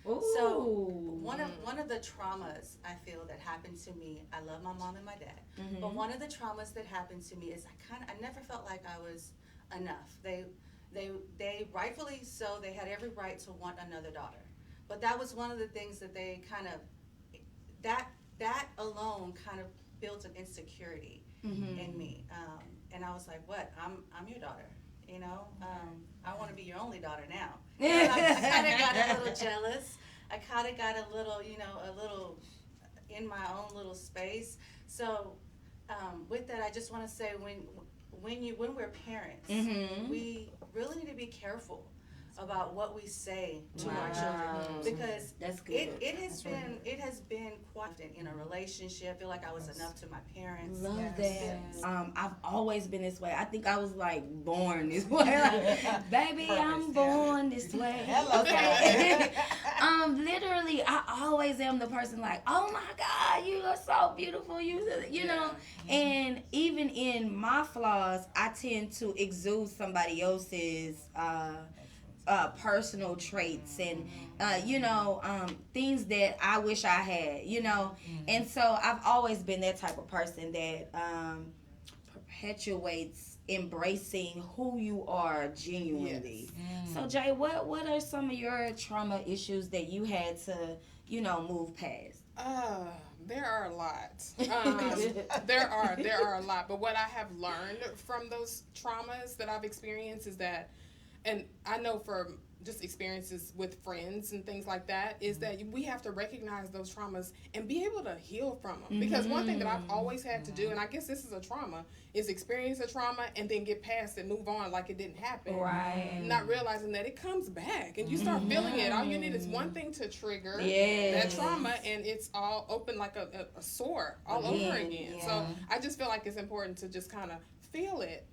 Speaker 1: Ooh.
Speaker 2: So one of the traumas I feel that happened to me, I love my mom and my dad, but one of the traumas that happened to me is I never felt like I was enough. They rightfully so, they had every right to want another daughter. But that was one of the things that they kind of, that alone kind of built an insecurity in me. And I was like, what? I'm your daughter, you know? I want to be your only daughter now. And I kind of got a little jealous. I kind of got a little in my own little space. So with that, I just want to say when we're parents, we really need to be careful about what we say to our children, because
Speaker 1: that's good.
Speaker 2: It has been quite in a relationship. I feel like I was enough to my parents.
Speaker 1: Love that. I've always been this way. I think I was like born this way. Like, baby, I'm born this way. Okay. Literally, I always am the person like, oh my God, you are so beautiful. You know. And even in my flaws, I tend to exude somebody else's personal traits and things that I wish I had, and so I've always been that type of person that perpetuates embracing who you are genuinely. So Jay, what are some of your trauma issues that you had to move past?
Speaker 3: There are a lot. There are a lot. But what I have learned from those traumas that I've experienced is that, and I know from just experiences with friends and things like that, is that we have to recognize those traumas and be able to heal from them. Because one thing that I've always had to do, and I guess this is a trauma, is experience a trauma and then get past it, move on like it didn't happen.
Speaker 1: Right.
Speaker 3: Not realizing that it comes back and you start feeling it. All you need is one thing to trigger that trauma, and it's all open like a sore all over again. So I just feel like it's important to just kind of feel it